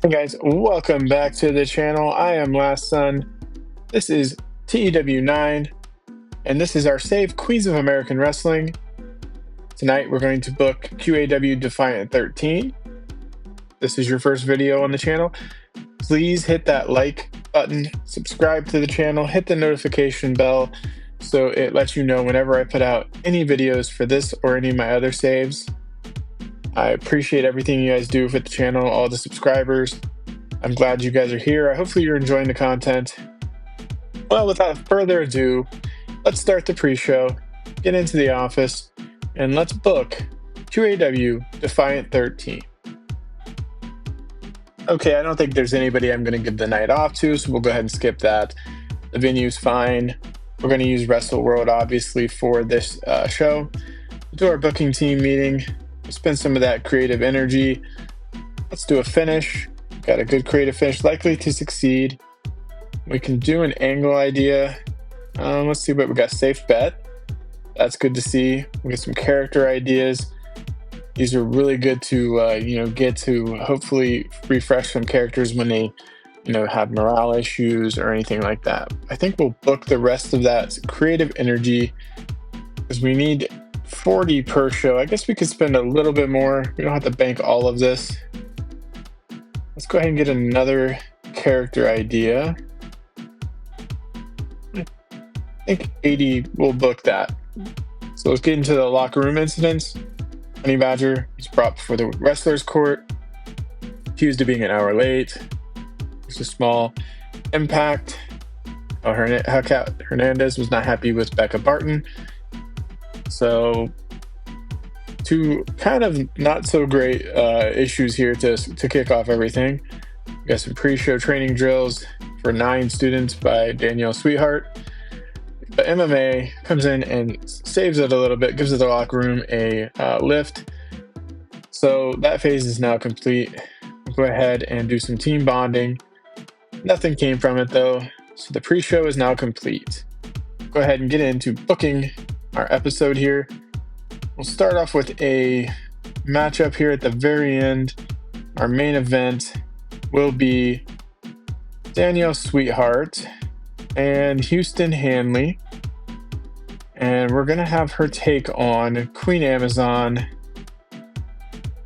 Hey guys, welcome back to the channel. I am Last Son. This is TEW9, and this is our save Queens of American Wrestling. Tonight we're going to book QAW Defiant 13. This is your first video on the channel. Please hit that like button, subscribe to the channel, hit the notification bell so it lets you know whenever I put out any videos for this or any of my other saves. I appreciate everything you guys do with the channel, all the subscribers. I'm glad you guys are here. Hopefully you're enjoying the content. Well, without further ado, let's start the pre-show, get into the office, and let's book QAW Defiant 13. Okay, I don't think there's anybody I'm going to give the night off to, so we'll go ahead and skip that. The venue's fine. We're going to use Wrestle World, obviously, for this show. We'll do our booking team meeting. Spend some of that creative energy. Let's do a finish. Got a good creative finish, likely to succeed. We can do an angle idea. Let's see what we got. Safe bet. That's good to see. We get some character ideas. These are really good to get to hopefully refresh some characters when they have morale issues or anything like that. I think we'll book the rest of that creative energy because we need 40 per show. I guess we could spend a little bit more. We don't have to bank all of this. Let's go ahead and get another character idea. I think 80 will book that. So let's get into the locker room incidents. Honey Badger is brought before the wrestler's court, accused of being an hour late. There's a small impact. Hellcat Hernandez was not happy with Becca Barton. So two kind of not so great issues here to kick off everything. We got some pre-show training drills for 9 students by Danielle Sweetheart. But MMA comes in and saves it a little bit, gives the locker room a lift. So that phase is now complete. We'll go ahead and do some team bonding. Nothing came from it though, so the pre-show is now complete. Go ahead and get into booking our episode here. We'll start off with a matchup here at the very end. Our main event will be Danielle Sweetheart and Houston Hanley. And we're going to have her take on Queen Amazon.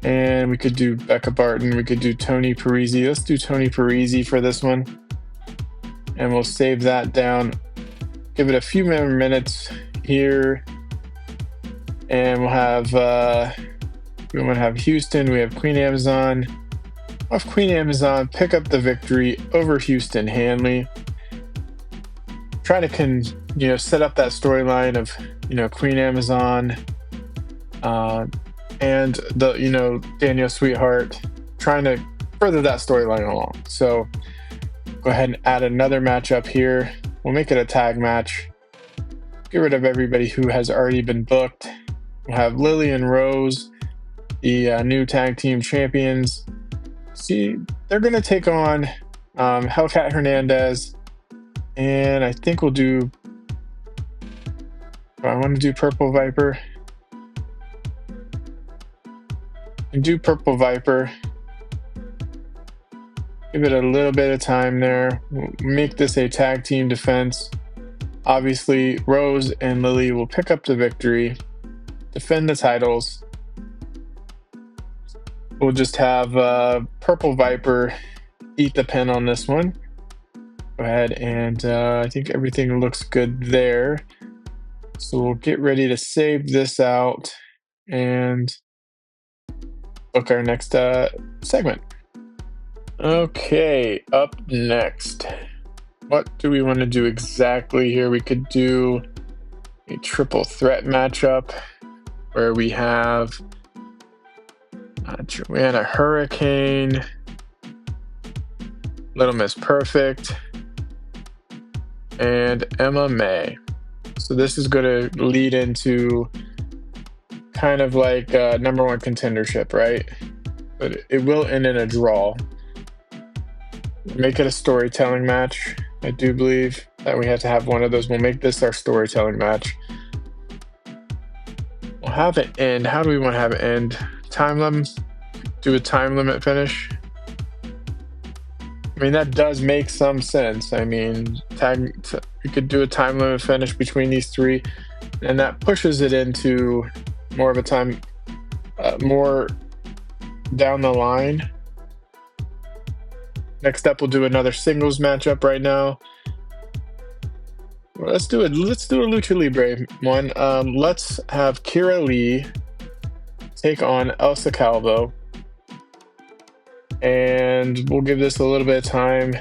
And we could do Becca Barton. We could do Tony Parisi. Let's do Tony Parisi for this one. And we'll save that down. Give it a few more minutes here. And we'll have Houston. We have Queen Amazon. We'll have Queen Amazon pick up the victory over Houston Hanley. Trying to set up that storyline of Queen Amazon and the Danielle Sweetheart, trying to further that storyline along. So go ahead and add another matchup here. We'll make it a tag match. Get rid of everybody who has already been booked. We'll have Lily and Rose, the new tag team champions. See, they're going to take on Hellcat Hernandez. And I think we'll do... I want to do Purple Viper. And do Purple Viper. Give it a little bit of time there. We'll make this a tag team defense. Obviously, Rose and Lily will pick up the victory. Defend the titles. We'll just have Purple Viper eat the pin on this one. Go ahead and I think everything looks good there. So we'll get ready to save this out and book our next segment. Okay, up next. What do we want to do exactly here? We could do a triple threat matchup where we have Joanna Hurricane, Little Miss Perfect, and Emma May. So this is going to lead into kind of like number one contendership, right? But it will end in a draw. Make it a storytelling match. I do believe that we have to have one of those. We'll make this our storytelling match. We'll have it end. How do we want to have it end? Time limit? Do a time limit finish. mean, that does make some sense. I mean, you could do a time limit finish between these three, and that pushes it into more of a time, more down the line. Next up, we'll do another singles matchup right now. Well, let's do a Lucha Libre one. Let's have Kira Lee take on Elsa Calvo. And we'll give this a little bit of time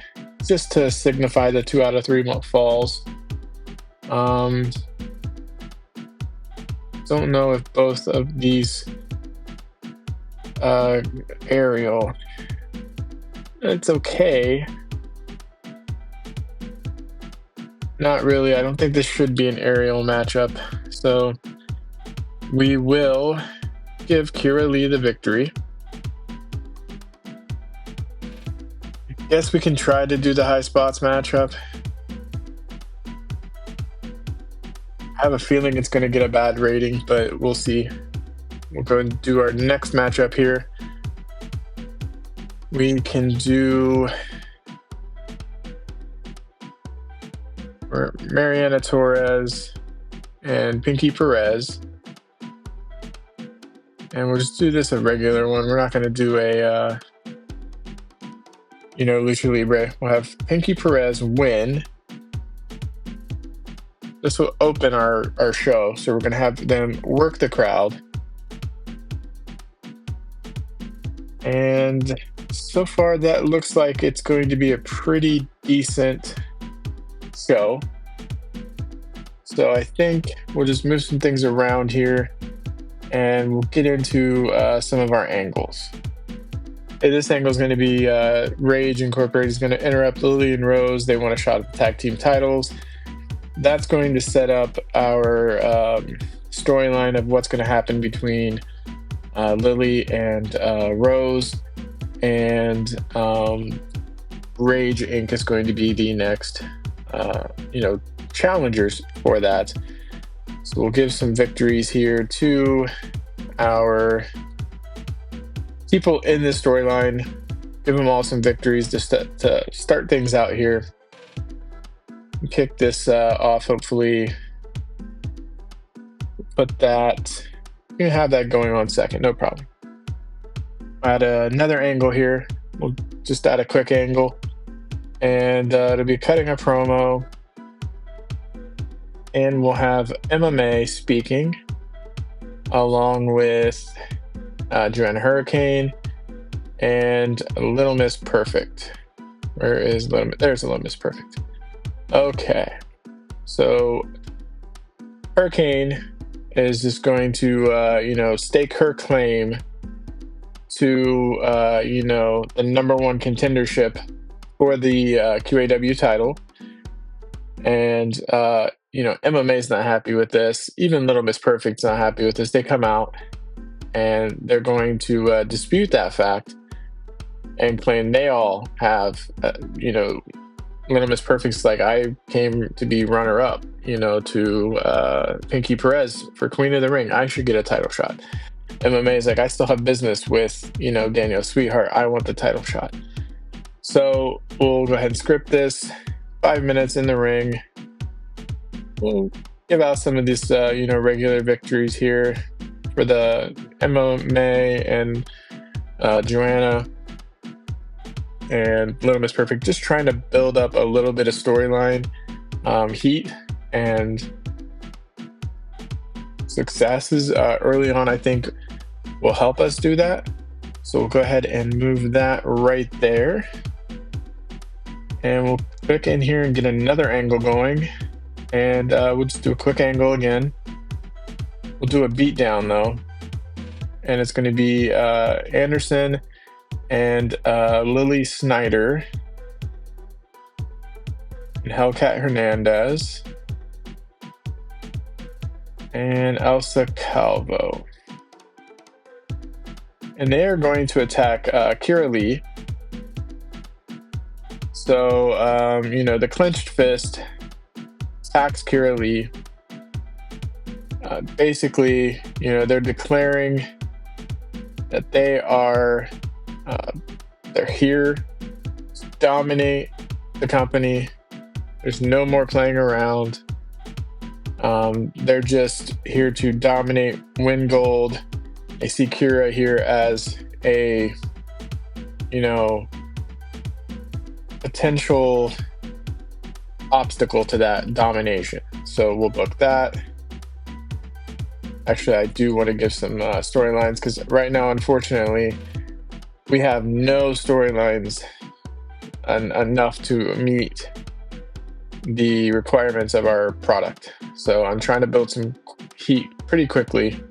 just to signify the 2 out of 3 falls. Don't know if both of these aerial. It's okay. Not really. I don't think this should be an aerial matchup. So we will give Kira Lee the victory. Guess we can try to do the high spots matchup. I have a feeling it's going to get a bad rating, but we'll see. We'll go and do our next matchup here. We can do Mariana Torres and Pinky Perez. And we'll just do this a regular one. We're not going to do a Lucha Libre. We'll have Pinky Perez win. This will open our show. So we're going to have them work the crowd. And so far, that looks like it's going to be a pretty decent show. So I think we'll just move some things around here. And we'll get into some of our angles. This angle is going to be Rage Incorporated is going to interrupt Lily and Rose. They want a shot at the tag team titles. That's going to set up our storyline of what's going to happen between Lily and Rose. And Rage Inc. is going to be the next, challengers for that. So we'll give some victories here to our people in this storyline. Give them all some victories to start things out here. Kick this off, hopefully. Put that. You can have that going on second, no problem. Add another angle here. We'll just add a quick angle. And it'll be cutting a promo. And we'll have MMA speaking along with Joanna Hurricane and Little Miss Perfect. Where is Little Miss? There's Little Miss Perfect. Okay. So Hurricane is just going to, stake her claim to, the number one contendership for the QAW title. And, MMA is not happy with this. Even Little Miss Perfect's not happy with this. They come out and they're going to dispute that fact and claim they all have, Little Miss Perfect's like, I came to be runner-up, to Pinky Perez for Queen of the Ring. I should get a title shot. MMA is like, I still have business with, Daniel Sweetheart. I want the title shot. So we'll go ahead and script this. 5 minutes in the ring. We'll give out some of these, regular victories here for the MMA and Joanna and Little Miss Perfect. Just trying to build up a little bit of storyline heat and successes early on, I think, will help us do that. So we'll go ahead and move that right there. And we'll click in here and get another angle going. And we'll just do a quick angle again. We'll do a beatdown though. And it's going to be Anderson and Lily Snyder and Hellcat Hernandez and Elsa Calvo. And they are going to attack Kira Lee. So, the clenched fist attacks Kira Lee. Basically, they're declaring that they are they're here dominate the company. There's no more playing around. They're just here to dominate, win gold. I see Kira here as a, potential obstacle to that domination. So we'll book that. Actually, I do want to give some storylines, because right now, unfortunately, we have no storylines enough to meet the requirements of our product. So I'm trying to build some heat pretty quickly.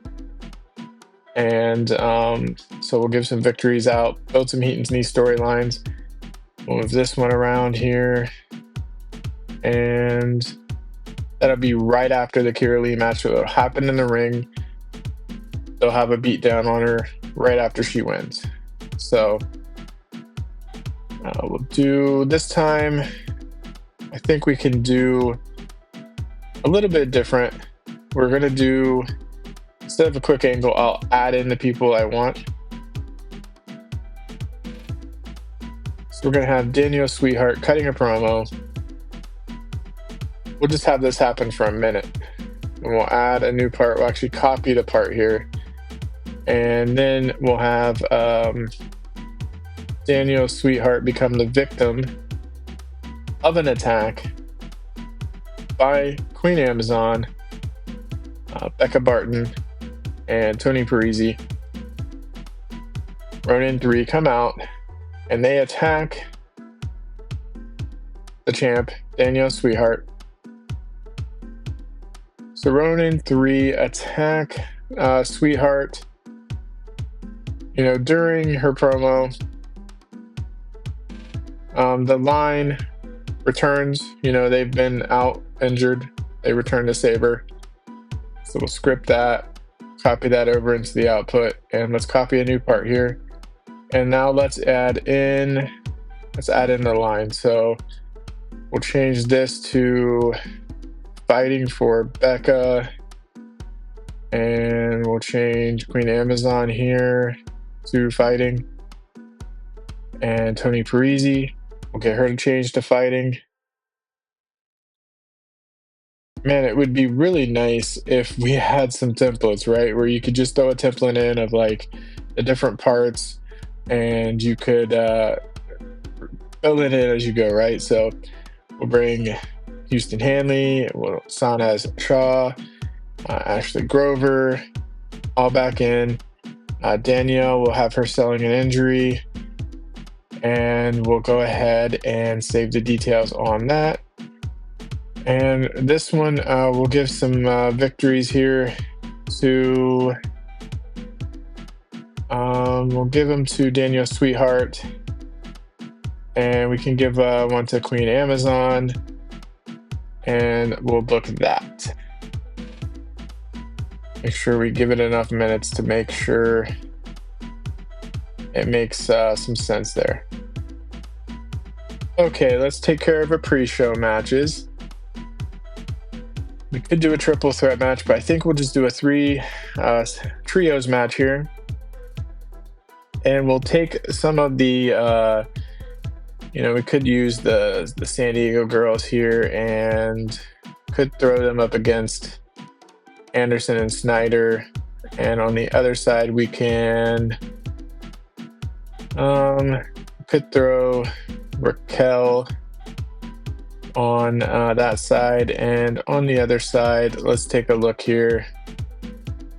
And so we'll give some victories out, build some heat into these storylines. We'll move this one around here. And that'll be right after the Kira Lee match. So it'll happen in the ring. They'll have a beatdown on her right after she wins. So we'll do this time. I think we can do a little bit different. We're going to do, instead of a quick angle, I'll add in the people I want. So we're going to have Danielle Sweetheart cutting a promo. We'll just have this happen for a minute. And we'll add a new part. We'll actually copy the part here. And then we'll have Danielle Sweetheart become the victim of an attack by Queen Amazon, Becca Barton, and Tony Parisi. Ronin 3 come out and they attack the champ, Danielle Sweetheart. So Ronin 3 attack Sweetheart. During her promo, the line returns. They've been out injured. They return to save her. So we'll script that, copy that over into the output, and let's copy a new part here. And now let's add in the line. So we'll change this to fighting for Becca, and we'll change Queen Amazon here to fighting, and Tony Parisi, we'll get her to change to fighting. Man, it would be really nice if we had some templates, right? Where you could just throw a template in of like the different parts, and you could fill it in as you go, right? So we'll bring Houston Hanley, Sanaz Shaw, Ashley Grover, all back in. Danielle, we'll have her selling an injury, and we'll go ahead and save the details on that. And this one, we'll give some victories here to, we'll give them to Danielle Sweetheart, and we can give one to Queen Amazon, and we'll book that. Make sure we give it enough minutes to make sure it makes some sense there. Okay, let's take care of our pre-show matches. We could do a triple threat match, but I think we'll just do a trios match here. And we'll take some of the, we could use the San Diego girls here and could throw them up against Anderson and Snyder. And on the other side, we can could throw Raquel on that side, and on the other side, let's take a look here.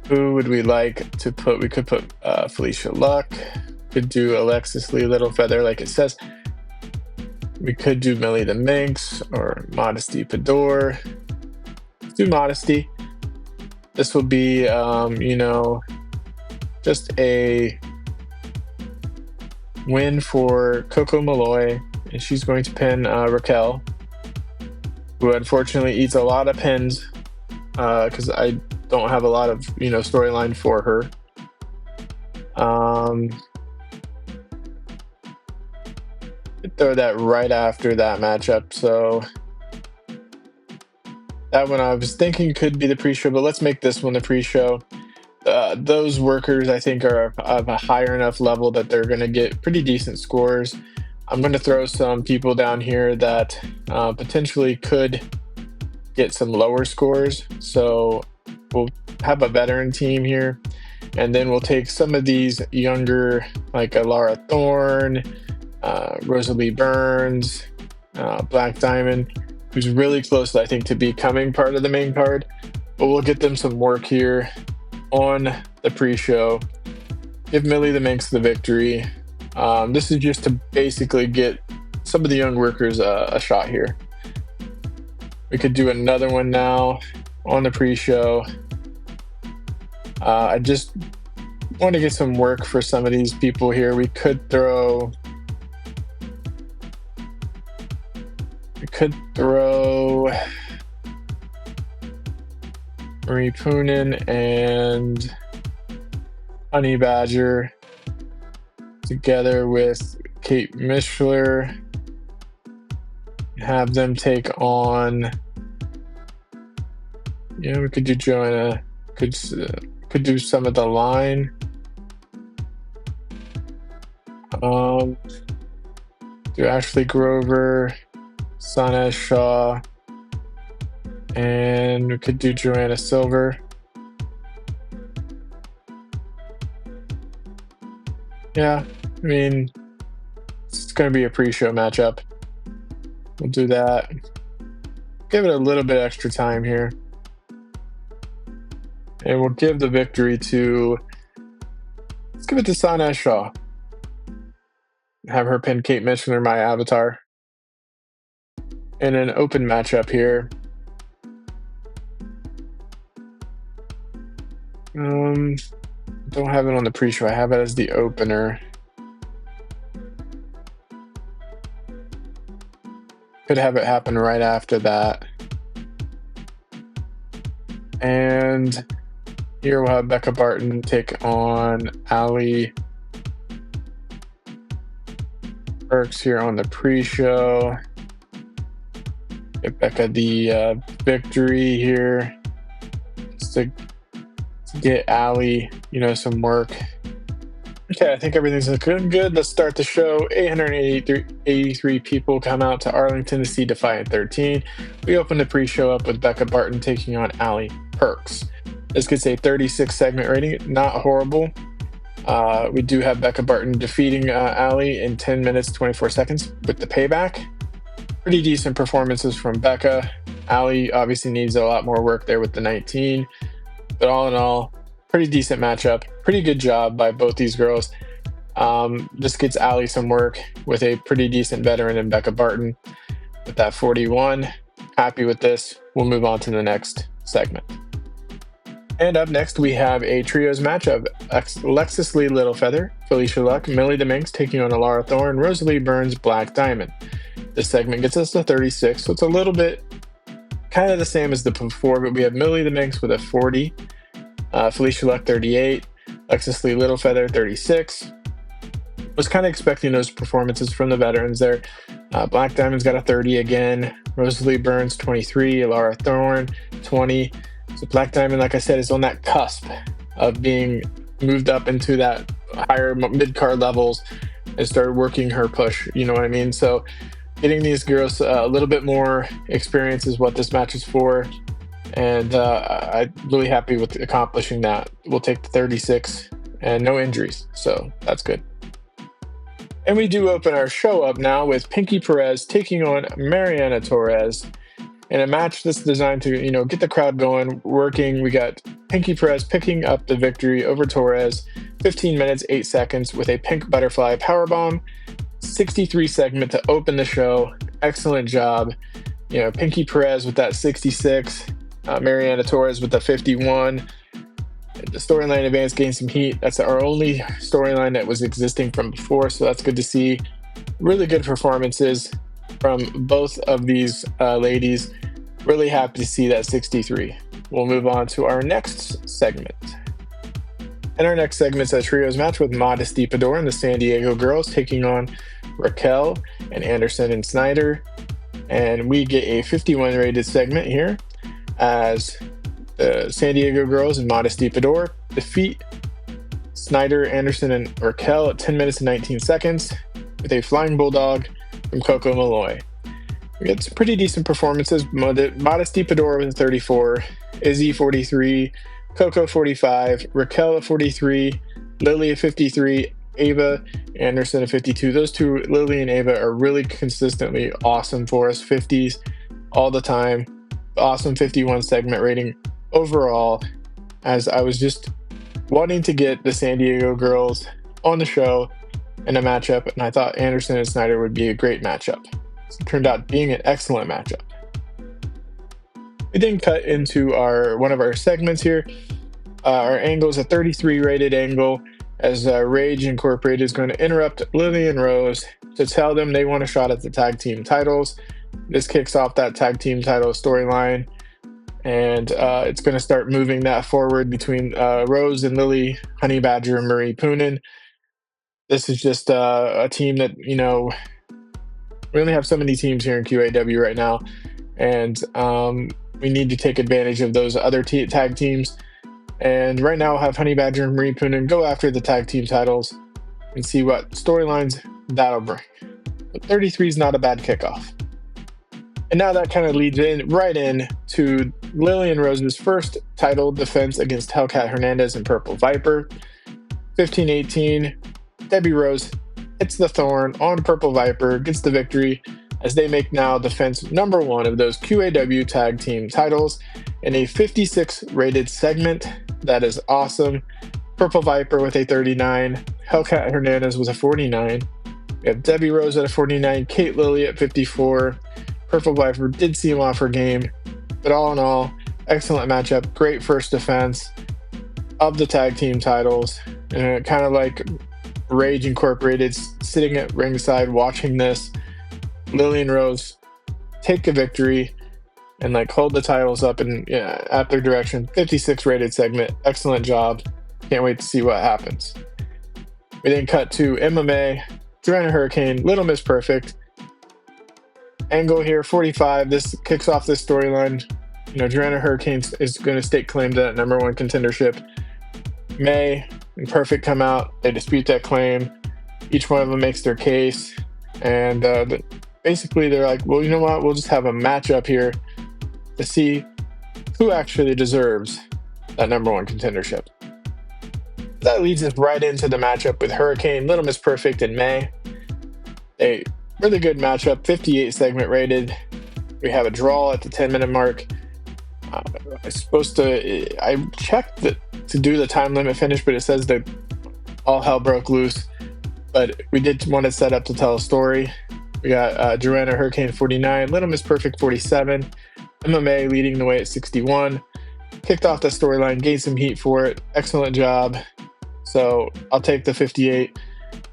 Who would we like to put? We could put Felicia Luck, could do Alexis Lee Littlefeather like it says. We could do Millie the Minx or Modesty Pador. Let's do Modesty. This will be just a win for Coco Malloy, and she's going to pin Raquel, who unfortunately eats a lot of pins because I don't have a lot of storyline for her. Throw that right after that matchup. So that one I was thinking could be the pre-show, but let's make this one the pre-show. Those workers I think are of a higher enough level that they're going to get pretty decent scores. I'm going to throw some people down here that potentially could get some lower scores. So we'll have a veteran team here, and then we'll take some of these younger, like a Laura Thorne, Rosalie Burns, Black Diamond, who's really close, I think, to becoming part of the main card. But we'll get them some work here on the pre-show. Give Millie the Minx the victory. This is just to basically get some of the young workers a shot here. We could do another one now on the pre-show. I just want to get some work for some of these people here. We could throw Marie Poonen and Honey Badger together with Kate Mishler. Have them take on. Yeah, we could do Joanna. Could do some of the line. Do Ashley Grover, Sana Shaw, and we could do Joanna Silver. Yeah, I mean, it's going to be a pre-show matchup. We'll do that. Give it a little bit extra time here. And we'll give the victory to, let's give it to Sana Shaw. Have her pin Kate Mishler, my avatar. In an open matchup here. Don't have it on the pre-show. I have it as the opener. Could have it happen right after that. And here we'll have Becca Barton take on Allie Burks here on the pre-show. Get Becca the victory here. Just to get Allie, some work. Okay, I think everything's looking good. Let's start the show. 883 people come out to Arlington to see Defiant 13. We open the pre-show up with Becca Barton taking on Allie Perks. This gets a 36 segment rating, not horrible. We do have Becca Barton defeating Allie in 10 minutes, 24 seconds with the payback. Pretty decent performances from Becca. Allie obviously needs a lot more work there with the 19. But all in all, pretty decent matchup. Pretty good job by both these girls. This gets Allie some work with a pretty decent veteran in Becca Barton with that 41. Happy with this. We'll move on to the next segment. And up next, we have a trios matchup. Lexus Lee Littlefeather, Felicia Luck, Millie the Minx taking on Alara Thorne, Rosalie Burns, Black Diamond. This segment gets us to 36, so it's a little bit kind of the same as the before, but we have Millie the Minx with a 40, Felicia Luck 38, Lexus Lee Littlefeather 36. Was kind of expecting those performances from the veterans there. Black Diamond's got a 30 again, Rosalie Burns 23, Alara Thorne 20. So Black Diamond, like I said, is on that cusp of being moved up into that higher mid-card levels and started working her push, you know what I mean? So getting these girls a little bit more experience is what this match is for. And I'm really happy with accomplishing that. We'll take the 36 and no injuries. So that's good. And we do open our show up now with Pinky Perez taking on Mariana Torres in a match that's designed to, get the crowd going, working. We got Pinky Perez picking up the victory over Torres, 15 minutes, 8 seconds with a pink butterfly powerbomb. 63 segment to open the show. Excellent job. Pinky Perez with that 66, Mariana Torres with the 51. The storyline advance gained some heat. That's our only storyline that was existing from before, so that's good to see. Really good performances from both of these ladies. Really happy to see that 63. We'll move on to our next segment. And our next segment is a trios match with Modesty Pador and the San Diego Girls taking on Raquel and Anderson and Snyder. And we get a 51 rated segment here as the San Diego Girls and Modesty Pador defeat Snyder, Anderson, and Raquel at 10 minutes and 19 seconds. with a Flying Bulldog from Coco Malloy. We get some pretty decent performances. Modesty Padora with a 34, Izzy 43, Coco 45, Raquel at 43, Lily at 53, Ava Anderson at 52. Those two, Lily and Ava, are really consistently awesome for us. 50s all the time. Awesome 51 segment rating overall, as I was just wanting to get the San Diego girls on the show in a matchup, and I thought Anderson and Snyder would be a great matchup. It turned out being an excellent matchup. We then cut into one of our segments here. Our angle is a 33 rated angle, as Rage Incorporated is going to interrupt Lily and Rose to tell them they want a shot at the tag team titles. This kicks off that tag team title storyline, and it's going to start moving that forward between Rose and Lily, Honey Badger, and Marie Poonen. This is just a team that, we only have so many teams here in QAW right now, and we need to take advantage of those other tag teams. And right now, I'll have Honey Badger and Marie Poonen go after the tag team titles and see what storylines that'll bring. But 33 is not a bad kickoff. And now that kind of leads right in to Lily and Rose's first title defense against Hellcat Hernandez and Purple Viper. 15-18, Debbie Rose hits the Thorn on Purple Viper, gets the victory, as they make now defense number one of those QAW tag team titles in a 56 rated segment. That is awesome. Purple Viper with a 39, Hellcat Hernandez with a 49. We have Debbie Rose at a 49, Kate Lily at 54. Purple Viper did seem off her game, but all in all, excellent matchup. Great first defense of the tag team titles, and kind of like Rage Incorporated sitting at ringside watching this. Lily and Rose take a victory and hold the titles up in at their direction. 56 rated segment. Excellent job. Can't wait to see what happens. We then cut to MMA. Joanna Hurricane, Little Miss Perfect. Angle here, 45. This kicks off this storyline. Joanna Hurricane is going to stake claim to that number one contendership. May and Perfect come out. They dispute that claim. Each one of them makes their case. And basically, they're like, well, you know what? We'll just have a matchup here to see who actually deserves that number one contendership. That leads us right into the matchup with Hurricane, Little Miss Perfect, and May. A really good matchup, 58 segment rated. We have a draw at the 10-minute mark. I checked to do the time limit finish, but it says that all hell broke loose. But we did want to set up to tell a story. We got Joanna Hurricane 49, Little Miss Perfect 47, MMA leading the way at 61. Kicked off the storyline, gained some heat for it. Excellent job. So I'll take the 58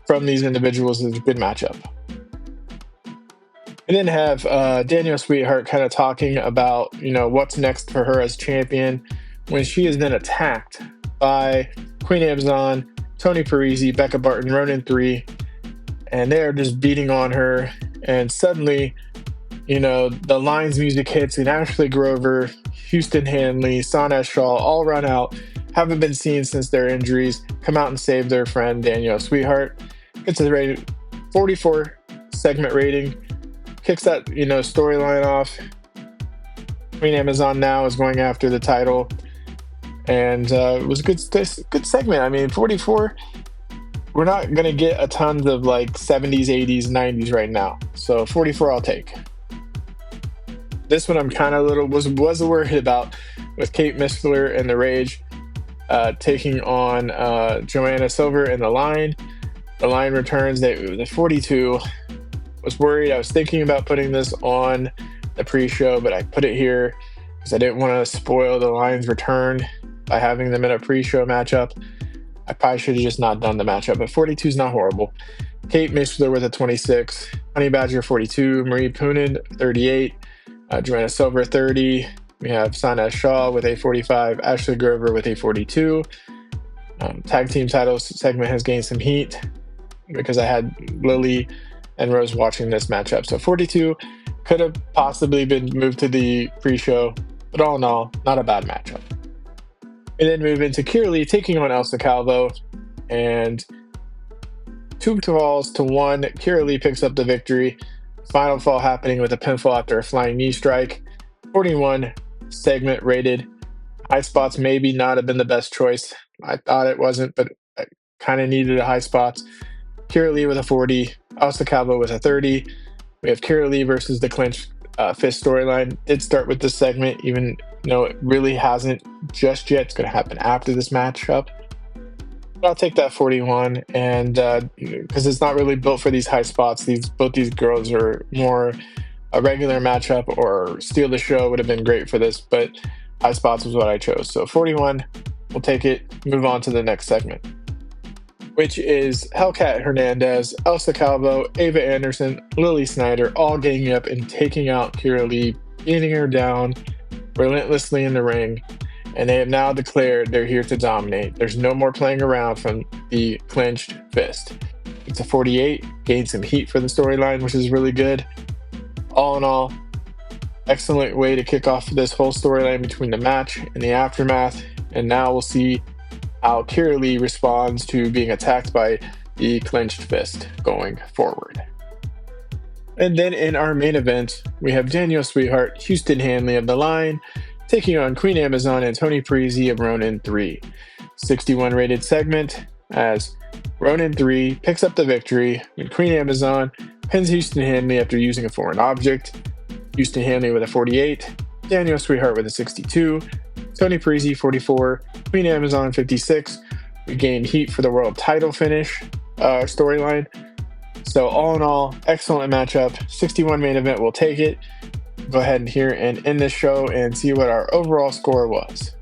from these individuals as a good matchup. We then have Danielle Sweetheart kind of talking about, what's next for her as champion when she is then attacked by Queen Amazon, Tony Parisi, Becca Barton, Ronin 3, and they're just beating on her. And suddenly, the Lines music hits, and Ashley Grover, Houston Hanley, Sana Shaw all run out, haven't been seen since their injuries, come out and save their friend Danielle Sweetheart. Gets a rated 44 segment rating, kicks that storyline off. Queen Amazon now is going after the title, and it was a good segment. I mean, 44. We're not gonna get a ton of 70s, 80s, 90s right now, so 44 I'll take. This one I'm kind of was worried about with Kate Miskler and the Rage taking on Joanna Silver and the Line. The Line returns. The 42. Was worried. I was thinking about putting this on the pre-show, but I put it here because I didn't want to spoil the Lions' return by having them in a pre-show matchup. I probably should have just not done the matchup, but 42 is not horrible. Kate Miskler with a 26, Honey Badger 42, Marie Poonen 38, Joanna Silver 30. We have Sana Shaw with a 45, Ashley Grover with a 42. Tag team titles segment has gained some heat because I had Lily and Rose watching this matchup. So 42 could have possibly been moved to the pre-show, but all in all, not a bad matchup. We then move into Kira Lee taking on Elsa Calvo, and 2 falls to 1. Kira Lee picks up the victory. Final fall happening with a pinfall after a flying knee strike. 41 segment rated. High spots maybe not have been the best choice. I thought it wasn't, but I kind of needed a high spots. Kira Lee with a 40. Asuka Calvo with a 30. We have Kira Lee versus the clinch fist storyline. Did start with this segment, even though it really hasn't just yet. It's going to happen after this matchup. But I'll take that 41, and because it's not really built for these high spots. Both these girls are more a regular matchup, or steal the show would have been great for this, but high spots was what I chose. So 41, we'll take it. Move on to the next segment, which is Hellcat Hernandez, Elsa Calvo, Ava Anderson, Lily Snyder, all ganging up and taking out Kira Lee, beating her down relentlessly in the ring. And they have now declared they're here to dominate. There's no more playing around from the clenched fist. It's a 48, gained some heat for the storyline, which is really good. All in all, excellent way to kick off this whole storyline between the match and the aftermath. And now we'll see how Kira Lee responds to being attacked by the clenched fist going forward. And then in our main event, we have Danielle Sweetheart, Houston Hanley of The Line, taking on Queen Amazon and Tony Parisi of Ronin 3. 61 rated segment as Ronin 3 picks up the victory when Queen Amazon pins Houston Hanley after using a foreign object. Houston Hanley with a 48, Danielle Sweetheart with a 62, Tony Parisi 44, Queen Amazon 56. We gained heat for the world title finish storyline. So all in all, excellent matchup. 61 main event, we'll take it. Go ahead and here and end this show and see what our overall score was.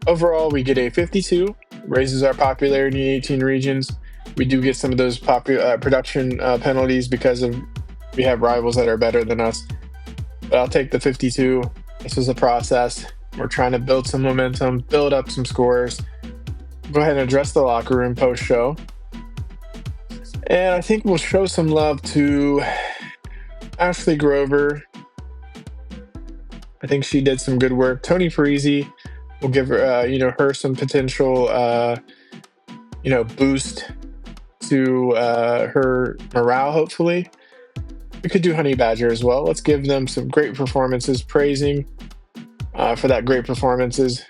Overall, we get a 52, raises our popularity in 18 regions. We do get some of those production penalties because we have rivals that are better than us. But I'll take the 52. This was a process. We're trying to build some momentum, build up some scores. Go ahead and address the locker room post-show. And I think we'll show some love to Ashley Grover. I think she did some good work. Tony Parisi, we'll give her, her some potential, boost to her morale, hopefully. We could do Honey Badger as well. Let's give them some great performances, praising for that great performances.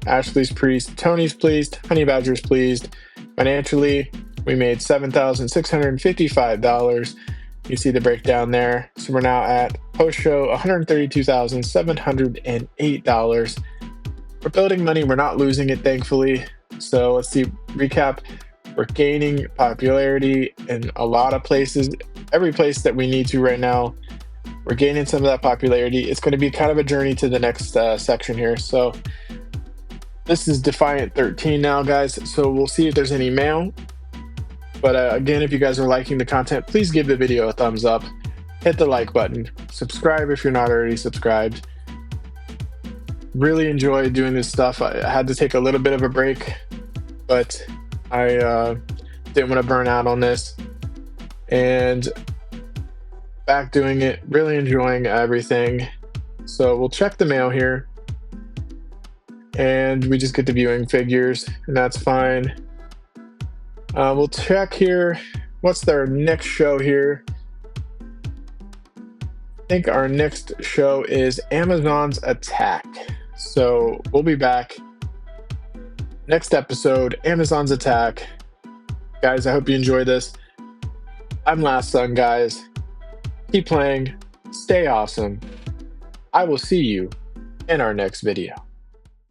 Ashley's pleased, Tony's pleased, Honey Badger's pleased. Financially, we made $7,655. You see the breakdown there. So we're now at post-show $132,708. We're building money. We're not losing it, thankfully. So let's see. Recap. We're gaining popularity in a lot of places. Every place that we need to right now. We're gaining some of that popularity. It's going to be kind of a journey to the next section here. So this is Defiant 13 now, guys. So we'll see if there's any mail. But again, if you guys are liking the content, please give the video a thumbs up. Hit the like button. Subscribe if you're not already subscribed. Really enjoy doing this stuff. I had to take a little bit of a break, but I didn't want to burn out on this. And back doing it. Really enjoying everything. So we'll check the mail here. And we just get the viewing figures, and that's fine. We'll check here. What's their next show here? I think our next show is Amazon's Attack. So we'll be back. Next episode, Amazon's Attack. Guys, I hope you enjoy this. I'm Last Son, guys. Keep playing. Stay awesome. I will see you in our next video.